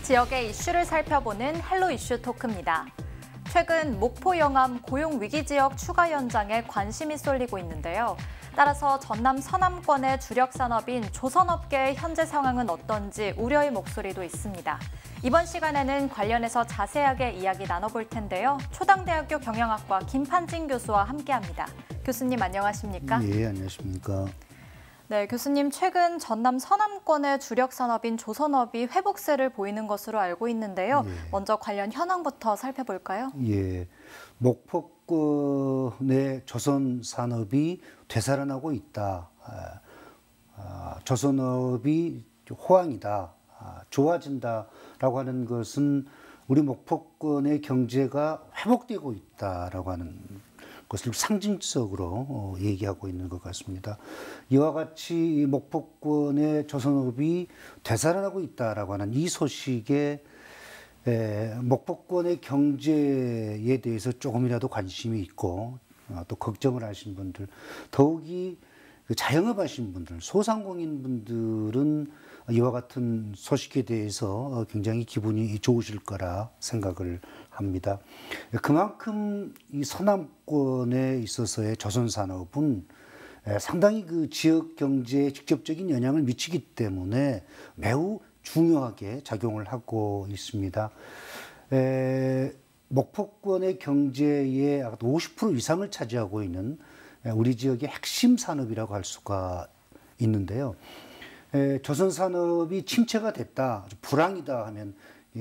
지역의 이슈를 살펴보는 헬로 이슈 토크입니다. 최근 목포 영암 고용 위기 지역 추가 연장에 관심이 쏠리고 있는데요. 따라서 전남 서남권의 주력 산업인 조선업계의 현재 상황은 어떤지 우려의 목소리도 있습니다. 이번 시간에는 관련해서 자세하게 이야기 나눠볼 텐데요. 초당대학교 경영학과 김판진 교수와 함께합니다. 교수님 안녕하십니까? 예, 안녕하십니까? 네, 교수님 최근 전남 서남권의 주력 산업인 조선업이 회복세를 보이는 것으로 알고 있는데요. 예. 먼저 관련 현황부터 살펴볼까요? 예, 목포권의 조선 산업이 되살아나고 있다. 조선업이 호황이다. 좋아진다라고 하는 것은 우리 목포권의 경제가 회복되고 있다라고 하는 것을 상징적으로 얘기하고 있는 것 같습니다. 이와 같이 목포권의 조선업이 되살아나고 있다라고 하는 이 소식에 목포권의 경제에 대해서 조금이라도 관심이 있고 또 걱정을 하신 분들, 더욱이 자영업 하신 분들, 소상공인 분들은 이와 같은 소식에 대해서 굉장히 기분이 좋으실 거라 생각을 합니다. 그만큼 이 서남권에 있어서의 조선산업은 상당히 그 지역 경제에 직접적인 영향을 미치기 때문에 매우 중요하게 작용을 하고 있습니다. 목포권의 경제의 50% 이상을 차지하고 있는 우리 지역의 핵심 산업이라고 할 수가 있는데요. 조선산업이 침체가 됐다, 불황이다 하면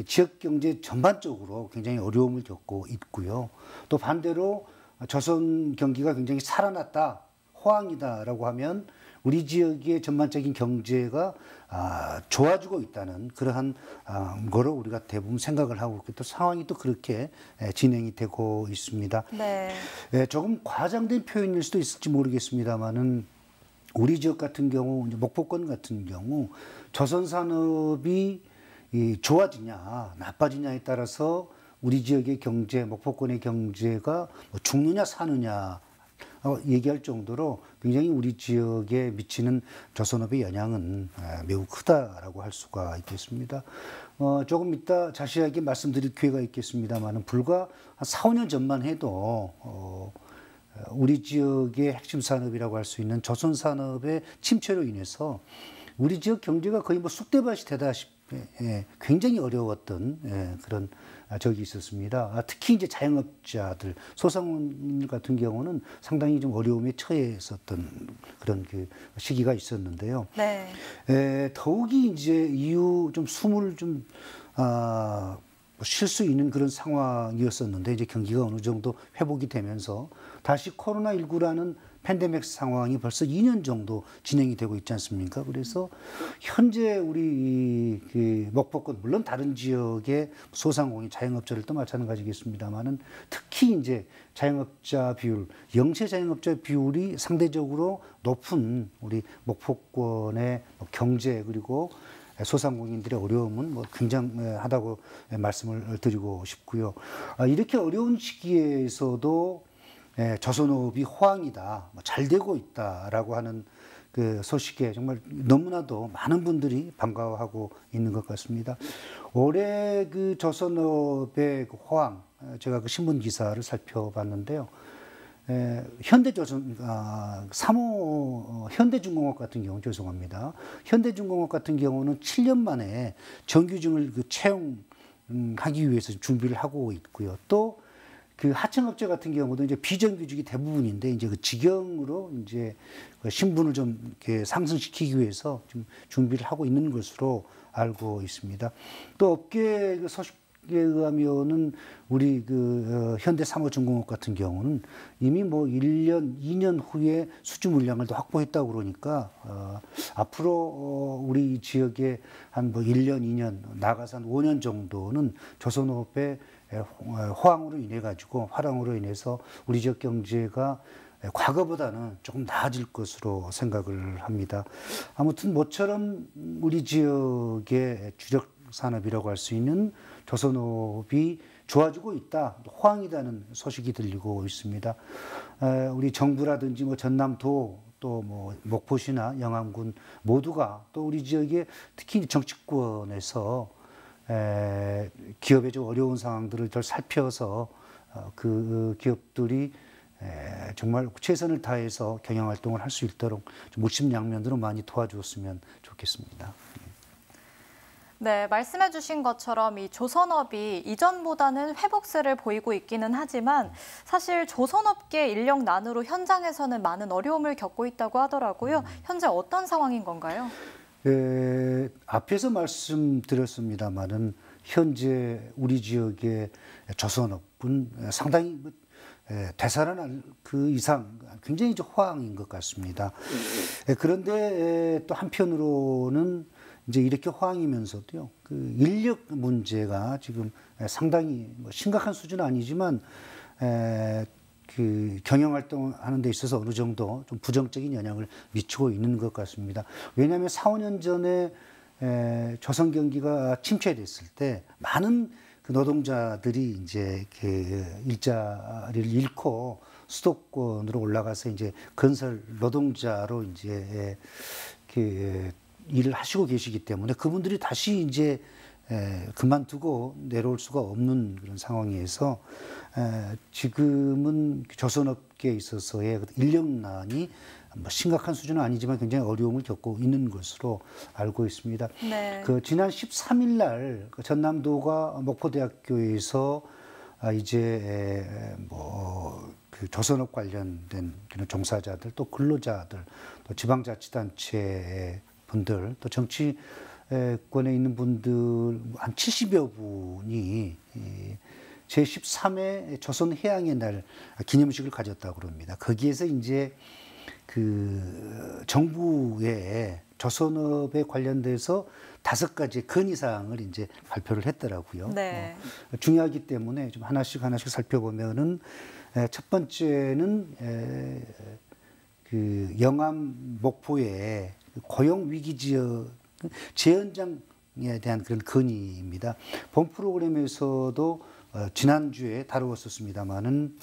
지역 경제 전반적으로 굉장히 어려움을 겪고 있고요. 또 반대로 조선 경기가 굉장히 살아났다, 호황이다라고 하면 우리 지역의 전반적인 경제가 좋아지고 있다는 그러한 거로 우리가 대부분 생각을 하고 있고 또 상황이 또 그렇게 진행이 되고 있습니다. 네. 조금 과장된 표현일 수도 있을지 모르겠습니다만은 우리 지역 같은 경우, 목포권 같은 경우 조선산업이 좋아지냐 나빠지냐에 따라서 우리 지역의 경제, 목포권의 경제가 죽느냐 사느냐 얘기할 정도로 굉장히 우리 지역에 미치는 조선업의 영향은 매우 크다라고 할 수가 있겠습니다. 조금 이따 자세하게 말씀드릴 기회가 있겠습니다만 불과 한 4, 5년 전만 해도 우리 지역의 핵심 산업이라고 할 수 있는 조선산업의 침체로 인해서 우리 지역 경제가 거의 쑥대밭이 되다시피 굉장히 어려웠던 그런 적이 있었습니다. 특히 이제 자영업자들, 소상공인 같은 경우는 상당히 좀 어려움에 처해 있었던 그런 그 시기가 있었는데요. 네. 더욱이 이제 이후 좀 숨을 좀 쉴 수 있는 그런 상황이었었는데 이제 경기가 어느 정도 회복이 되면서 다시 코로나19라는 팬데믹 상황이 벌써 2년 정도 진행이 되고 있지 않습니까? 그래서 현재 우리 그 목포권 물론 다른 지역의 소상공인 자영업자들도 마찬가지겠습니다만은 특히 이제 자영업자 비율, 영세 자영업자 비율이 상대적으로 높은 우리 목포권의 경제 그리고 소상공인들의 어려움은 굉장하다고 말씀을 드리고 싶고요. 이렇게 어려운 시기에서도 조선업이 호황이다, 잘 되고 있다라고 하는 그 소식에 정말 너무나도 많은 분들이 반가워하고 있는 것 같습니다. 올해 그 조선업의 그 호황, 제가 그 신문 기사를 살펴봤는데요. 현대조선, 3호 현대중공업 같은 경우 죄송합니다. 현대중공업 같은 경우는 7년 만에 정규직을 그 채용하기 위해서 준비를 하고 있고요. 또 그 하청업체 같은 경우도 이제 비정규직이 대부분인데 이제 그 직영으로 이제 그 신분을 좀 이렇게 상승시키기 위해서 좀 준비를 하고 있는 것으로 알고 있습니다. 또 업계 그 소식에 의하면은 우리 그 현대 3호 중공업 같은 경우는 이미 1년, 2년 후에 수주 물량을 더 확보했다고 그러니까 앞으로 우리 지역에 한 1년, 2년 나가서 한 5년 정도는 조선업의 호황으로 인해 가지고 화랑으로 인해서 우리 지역 경제가 과거보다는 조금 나아질 것으로 생각을 합니다. 아무튼 모처럼 우리 지역의 주력 산업이라고 할 수 있는 조선업이 좋아지고 있다, 호황이라는 소식이 들리고 있습니다. 우리 정부라든지 전남도 또 목포시나 영암군 모두가 또 우리 지역에 특히 정치권에서 기업의 좀 어려운 상황들을 더 살펴서 그 기업들이 정말 최선을 다해서 경영 활동을 할 수 있도록 좀 물심양면으로 많이 도와주었으면 좋겠습니다. 네, 말씀해 주신 것처럼 이 조선업이 이전보다는 회복세를 보이고 있기는 하지만 사실 조선업계 인력난으로 현장에서는 많은 어려움을 겪고 있다고 하더라고요. 현재 어떤 상황인 건가요? 앞에서 말씀드렸습니다마는 현재 우리 지역의 조선업은 상당히 되살아날 그 이상 굉장히 호황인 것 같습니다. 그런데 또 한편으로는 이제 이렇게 호황이면서도요, 그 인력 문제가 지금 상당히 심각한 수준은 아니지만 그 경영 활동하는 데 있어서 어느 정도 좀 부정적인 영향을 미치고 있는 것 같습니다. 왜냐하면 4, 5년 전에 조선 경기가 침체됐을 때 많은 그 노동자들이 이제 그 일자리를 잃고 수도권으로 올라가서 이제 건설 노동자로 이제 그 일을 하시고 계시기 때문에 그분들이 다시 이제 그만두고 내려올 수가 없는 그런 상황에서 지금은 조선업계에 있어서의 인력난이 심각한 수준은 아니지만 굉장히 어려움을 겪고 있는 것으로 알고 있습니다. 네. 그 지난 13일 날 전남도가 목포대학교에서 이제 그 조선업 관련된 그런 종사자들 또 근로자들 또 지방자치단체 분들 또 정치권에 있는 분들 한 70여 분이 제13회 조선해양의 날 기념식을 가졌다고 그럽니다. 거기에서 이제 그 정부의 조선업에 관련돼서 5가지 건의사항을 이제 발표를 했더라고요. 네. 중요하기 때문에 좀 하나씩 살펴보면은 첫 번째는 그 영암 목포의 고용 위기 지역 재현장에 대한 그런 건의입니다. 본 프로그램에서도 지난주에 다루었었습니다마는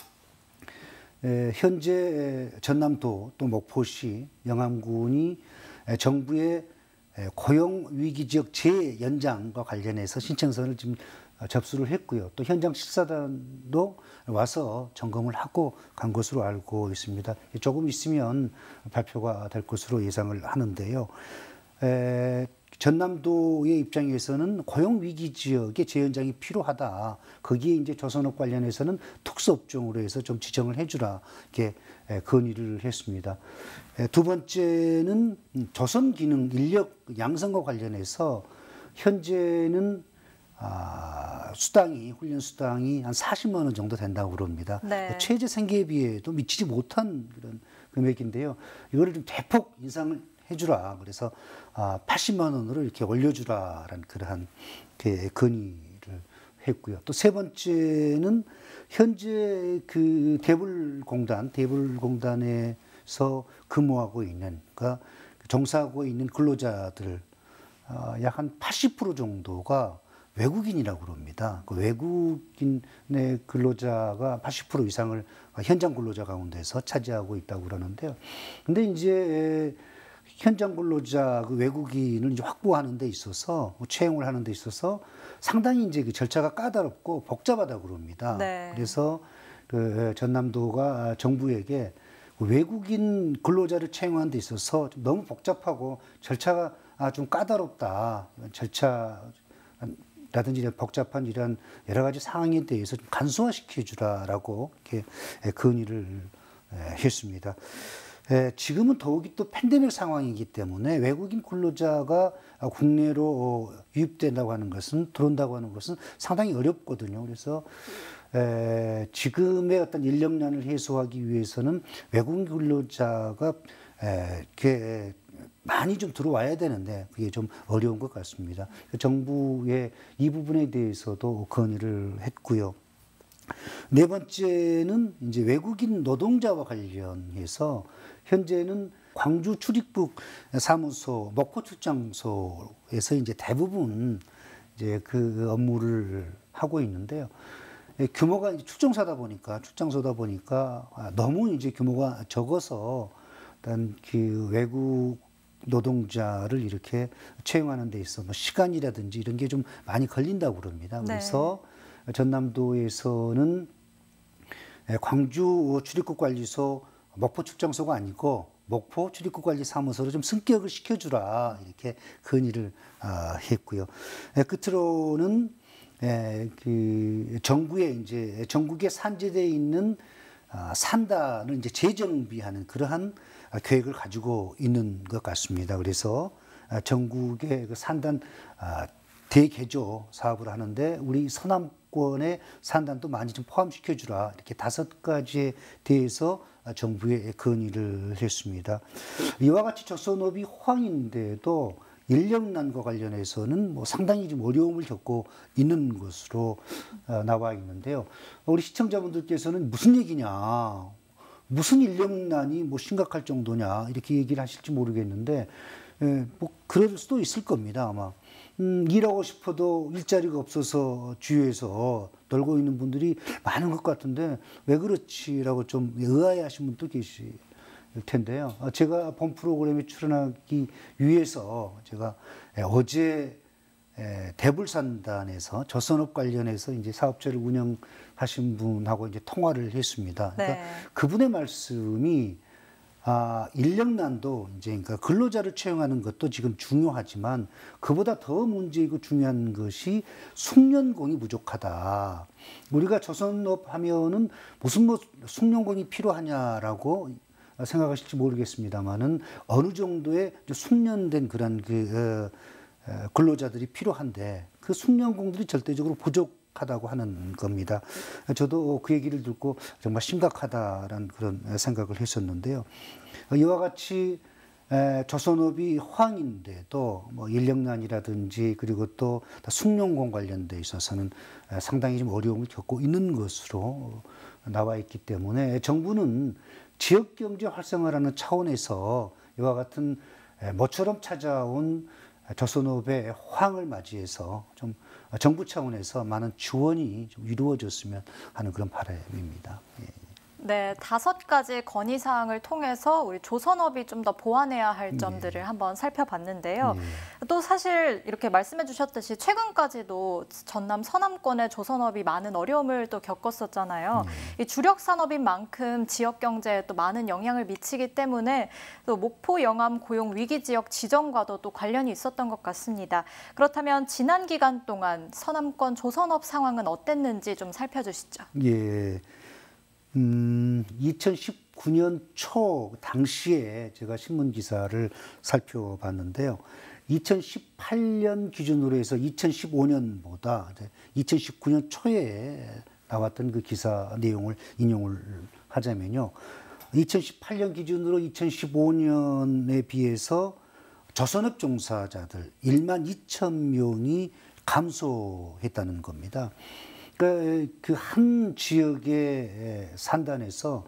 현재 전남도 또 목포시 영암군이 정부의 고용 위기 지역 재연장과 관련해서 신청서를 지금 접수를 했고요. 또 현장 실사단도 와서 점검을 하고 간 것으로 알고 있습니다. 조금 있으면 발표가 될 것으로 예상을 하는데요. 전남도의 입장에서는 고용 위기 지역의 재연장이 필요하다. 거기에 이제 조선업 관련해서는 특수업종으로 해서 좀 지정을 해주라. 이렇게 건의를 했습니다. 두 번째는 조선기능 인력 양성과 관련해서 현재는 훈련 수당이 한 40만 원 정도 된다고 그럽니다. 네. 최저 생계에 비해도 미치지 못한 그런 금액인데요. 이거를 좀 대폭 인상을 해주라. 그래서 80만 원으로 이렇게 올려주라라는 그러한 건의를 했고요. 또 세 번째는 현재 그 대불공단에서 근무하고 있는, 그러니까 종사하고 있는 근로자들 약 한 80% 정도가 외국인이라고 그럽니다. 그 외국인의 근로자가 80% 이상을 현장 근로자 가운데서 차지하고 있다고 그러는데요. 근데 이제 현장 근로자 그 외국인을 이제 확보하는 데 있어서 채용을 하는 데 있어서 상당히 이제 그 절차가 까다롭고 복잡하다고 그럽니다. 네. 그래서 그 전남도가 정부에게 외국인 근로자를 채용하는 데 있어서 좀 너무 복잡하고 절차가 좀 까다롭다. 절차라든지 복잡한 이런 여러 가지 상황에 대해서 좀 간소화시켜 주라라고 이렇게 건의를 했습니다. 지금은 더욱이 또 팬데믹 상황이기 때문에 외국인 근로자가 국내로 유입된다고 하는 것은, 들어온다고 하는 것은 상당히 어렵거든요. 그래서 지금의 어떤 인력난을 해소하기 위해서는 외국인 근로자가 이렇게 많이 좀 들어와야 되는데 그게 좀 어려운 것 같습니다. 정부의 이 부분에 대해서도 건의를 했고요. 네 번째는 이제 외국인 노동자와 관련해서 현재는 광주 출입국 사무소, 목포 출장소에서 이제 대부분 이제 그 업무를 하고 있는데요. 규모가 이제 출장소다 보니까 너무 이제 규모가 적어서 일단 그 외국 노동자를 이렇게 채용하는 데 있어 뭐 시간이라든지 이런 게 좀 많이 걸린다고 그럽니다. 그래서 전남도에서는 광주 출입국관리소 목포 출장소가 아니고 목포 출입국관리사무소로 좀 승격을 시켜주라 이렇게 건의를 했고요. 끝으로는 그 정부에 이제 전국에 산재되어 있는 산단을 이제 재정비하는 그러한 계획을 가지고 있는 것 같습니다. 그래서 전국의 그 산단 대개조 사업을 하는데 우리 서남권의 산단도 많이 좀 포함시켜주라 이렇게 5가지에 대해서 정부에 건의를 했습니다. 이와 같이 조선업이 호황인데도 인력난과 관련해서는 뭐 상당히 좀 어려움을 겪고 있는 것으로 나와 있는데요. 우리 시청자분들께서는 무슨 얘기냐, 무슨 인력난이 뭐 심각할 정도냐 이렇게 얘기를 하실지 모르겠는데 뭐 그럴 수도 있을 겁니다 아마. 일하고 싶어도 일자리가 없어서 주위에서 놀고 있는 분들이 많은 것 같은데 왜 그렇지라고 좀 의아해하시는 분도 계실 텐데요. 제가 본 프로그램에 출연하기 위해서 제가 어제 대불산단에서 조선업 관련해서 이제 사업체를 운영하신 분하고 이제 통화를 했습니다. 그러니까 그분의 말씀이 인력난도 이제 그러니까 근로자를 채용하는 것도 지금 중요하지만 그보다 더 문제이고 중요한 것이 숙련공이 부족하다. 우리가 조선업 하면은 무슨 뭐 숙련공이 필요하냐라고 생각하실지 모르겠습니다만은 어느 정도의 숙련된 그런 근로자들이 필요한데 그 숙련공들이 절대적으로 부족하다고 하는 겁니다. 저도 그 얘기를 듣고 정말 심각하다라는 그런 생각을 했었는데요. 이와 같이 조선업이 호황인데도 뭐 인력난이라든지 그리고 또 숙련공 관련돼 있어서는 상당히 좀 어려움을 겪고 있는 것으로 나와 있기 때문에 정부는 지역경제 활성화라는 차원에서 이와 같은 모처럼 찾아온 조선업의 호황을 맞이해서 좀 정부 차원에서 많은 지원이 좀 이루어졌으면 하는 그런 바람입니다. 네, 5가지 건의사항을 통해서 우리 조선업이 좀 더 보완해야 할 점들을 한번 살펴봤는데요. 또 사실 이렇게 말씀해 주셨듯이 최근까지도 전남 서남권의 조선업이 많은 어려움을 또 겪었었잖아요. 이 주력 산업인 만큼 지역 경제에 또 많은 영향을 미치기 때문에 또 목포 영암 고용 위기 지역 지정과도 또 관련이 있었던 것 같습니다. 그렇다면 지난 기간 동안 서남권 조선업 상황은 어땠는지 좀 살펴주시죠. 예. 2019년 초 당시에 제가 신문 기사를 살펴봤는데요. 2018년 기준으로 해서 2015년보다 2019년 초에 나왔던 그 기사 내용을 인용을 하자면요. 2018년 기준으로 2015년에 비해서 조선업 종사자들 1만 2천 명이 감소했다는 겁니다. 그 한 지역의 산단에서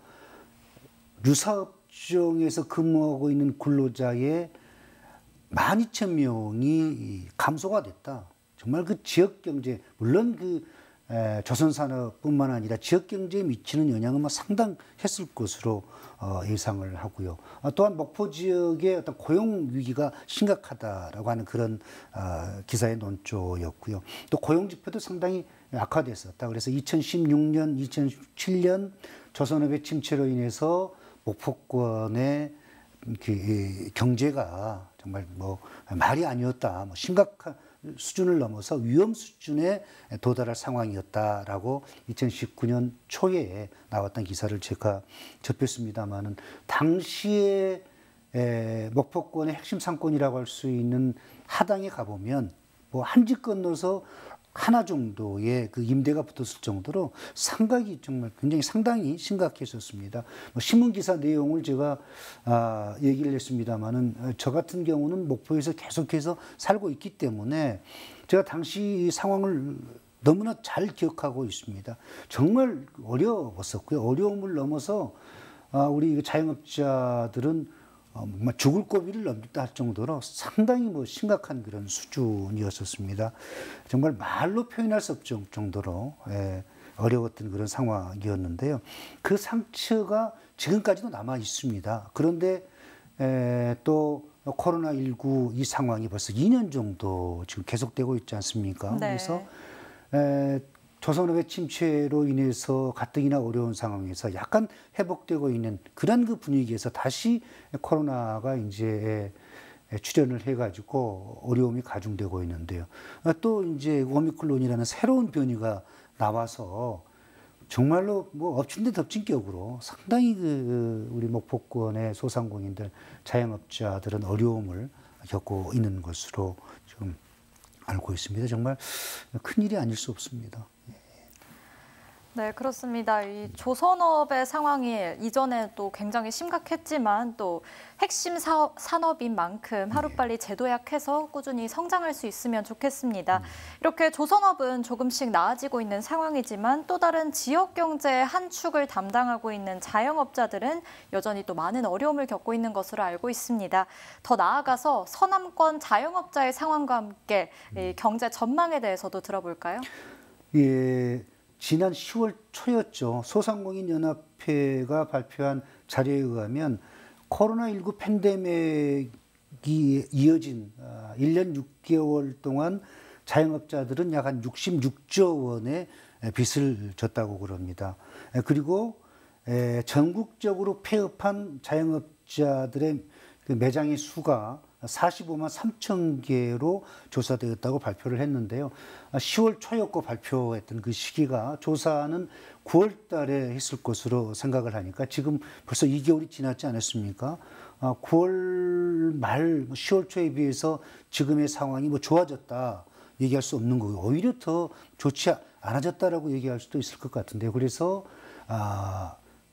유사업종에서 근무하고 있는 근로자의 12,000명이 감소가 됐다. 정말 그 지역 경제, 물론 그 조선산업뿐만 아니라 지역 경제에 미치는 영향은 뭐 상당했을 것으로 예상을 하고요. 또한 목포 지역의 어떤 고용 위기가 심각하다라고 하는 그런 기사의 논조였고요. 또 고용 지표도 상당히 악화됐었다. 그래서 2016년, 2017년 조선업의 침체로 인해서 목포권의 그 경제가 정말 뭐 말이 아니었다. 뭐 심각한 수준을 넘어서 위험 수준에 도달할 상황이었다라고 2019년 초에 나왔던 기사를 제가 접했습니다마는 당시에 목포권의 핵심 상권이라고 할 수 있는 하당에 가보면 뭐 한 집 건너서 하나 정도의 그 임대가 붙었을 정도로 상각이 정말 굉장히 상당히 심각했었습니다. 뭐 신문 기사 내용을 제가 얘기를 했습니다만은 저 같은 경우는 목포에서 계속해서 살고 있기 때문에 제가 당시 이 상황을 너무나 잘 기억하고 있습니다. 정말 어려웠었고요. 어려움을 넘어서 우리 자영업자들은 죽을 고비를 넘겼다 할 정도로 상당히 뭐 심각한 그런 수준이었었습니다. 정말 말로 표현할 수 없을 정도로 어려웠던 그런 상황이었는데요. 그 상처가 지금까지도 남아 있습니다. 그런데 또 코로나19 이 상황이 벌써 2년 정도 지금 계속되고 있지 않습니까? 네. 그래서 조선업의 침체로 인해서 가뜩이나 어려운 상황에서 약간 회복되고 있는 그런 그 분위기에서 다시 코로나가 이제 출현을 해가지고 어려움이 가중되고 있는데요. 또 이제 오미크론이라는 새로운 변이가 나와서 정말로 뭐 엎친 데 덮친 격으로 상당히 우리 목포권의 소상공인들, 자영업자들은 어려움을 겪고 있는 것으로 지금 알고 있습니다. 정말 큰일이 아닐 수 없습니다. 네, 그렇습니다. 이 조선업의 상황이 이전에 또 굉장히 심각했지만 또 핵심 산업인 만큼 하루빨리 재도약해서 꾸준히 성장할 수 있으면 좋겠습니다. 이렇게 조선업은 조금씩 나아지고 있는 상황이지만 또 다른 지역 경제의 한 축을 담당하고 있는 자영업자들은 여전히 또 많은 어려움을 겪고 있는 것으로 알고 있습니다. 더 나아가서 서남권 자영업자의 상황과 함께 이 경제 전망에 대해서도 들어볼까요? 예. 지난 10월 초였죠. 소상공인연합회가 발표한 자료에 의하면 코로나19 팬데믹이 이어진 1년 6개월 동안 자영업자들은 약 한 66조 원의 빚을 졌다고 그럽니다. 그리고 전국적으로 폐업한 자영업자들의 그 매장의 수가 45만 3천 개로 조사되었다고 발표를 했는데요. 10월 초였고 발표했던 그 시기가 조사는 9월 달에 했을 것으로 생각을 하니까 지금 벌써 2개월이 지났지 않았습니까? 9월 말 10월 초에 비해서 지금의 상황이 뭐 좋아졌다 얘기할 수 없는 거고 오히려 더 좋지 않아졌다라고 얘기할 수도 있을 것 같은데요. 그래서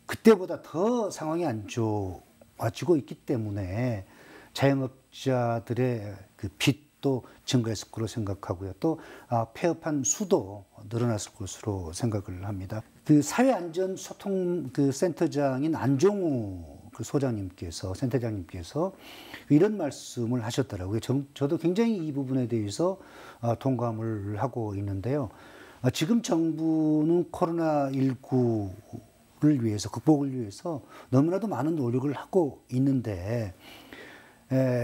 그때보다 더 상황이 안 좋아지고 있기 때문에 자영업자들의 그 빚도 증가했을 것으로 생각하고요. 또 폐업한 수도 늘어났을 것으로 생각을 합니다. 그 사회안전소통 그 센터장인 안종우 그 소장님께서 센터장님께서 이런 말씀을 하셨더라고요. 저도 굉장히 이 부분에 대해서 동감을 하고 있는데요. 지금 정부는 코로나19를 위해서 극복을 위해서 너무나도 많은 노력을 하고 있는데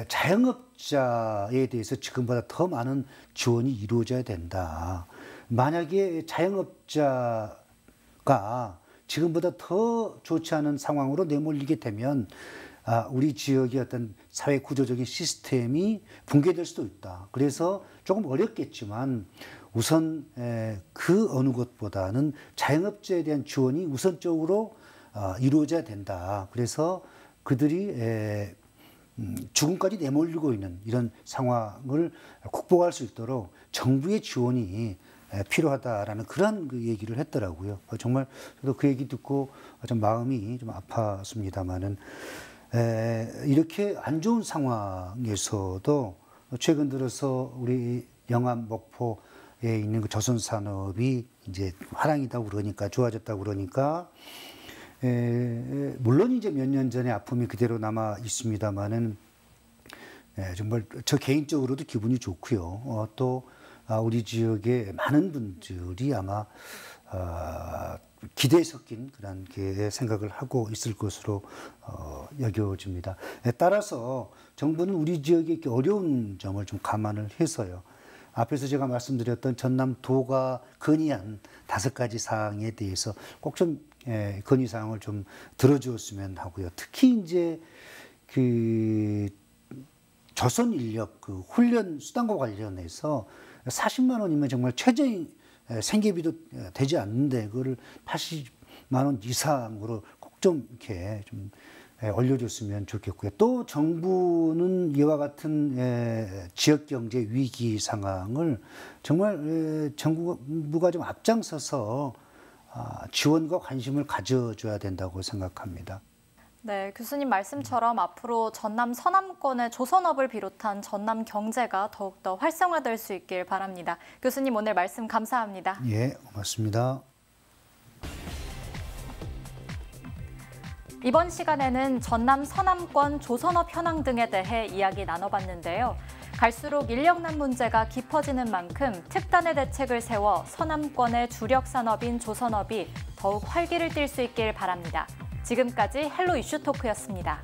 자영업자에 대해서 지금보다 더 많은 지원이 이루어져야 된다. 만약에 자영업자가 지금보다 더 좋지 않은 상황으로 내몰리게 되면 우리 지역의 어떤 사회 구조적인 시스템이 붕괴될 수도 있다. 그래서 조금 어렵겠지만 우선 그 어느 것보다는 자영업자에 대한 지원이 우선적으로 이루어져야 된다. 그래서 그들이 죽음까지 내몰리고 있는 이런 상황을 극복할 수 있도록 정부의 지원이 필요하다라는 그런 그 얘기를 했더라고요. 정말 저도 그 얘기 듣고 좀 마음이 좀 아팠습니다만은 이렇게 안 좋은 상황에서도 최근 들어서 우리 영암 목포에 있는 그 조선 산업이 이제 화랑이다 그러니까 좋아졌다고 그러니까. 물론 이제 몇 년 전의 아픔이 그대로 남아 있습니다만은 정말 저 개인적으로도 기분이 좋고요. 또 우리 지역의 많은 분들이 아마 기대에 섞인 그런 생각을 하고 있을 것으로 여겨집니다. 따라서 정부는 우리 지역의 이렇게 어려운 점을 좀 감안을 해서요. 앞에서 제가 말씀드렸던 전남도가 건의한 5가지 사항에 대해서 꼭 좀 건의 사항을 좀 들어주었으면 하고요. 특히 이제 그 조선 인력 그 훈련 수당과 관련해서 40만 원이면 정말 최저인 생계비도 되지 않는데 그거를 80만 원 이상으로 꼭 좀 이렇게 좀 올려줬으면 좋겠고요. 또 정부는 이와 같은 지역 경제 위기 상황을 정말 정부가 좀 앞장서서 지원과 관심을 가져줘야 된다고 생각합니다. 네, 교수님 말씀처럼 앞으로 전남 서남권의 조선업을 비롯한 전남 경제가 더욱더 활성화될 수 있길 바랍니다. 교수님 오늘 말씀 감사합니다. 예, 고맙습니다. 이번 시간에는 전남 서남권 조선업 현황 등에 대해 이야기 나눠봤는데요. 갈수록 인력난 문제가 깊어지는 만큼 특단의 대책을 세워 서남권의 주력 산업인 조선업이 더욱 활기를 띨 수 있길 바랍니다. 지금까지 헬로 이슈 토크였습니다.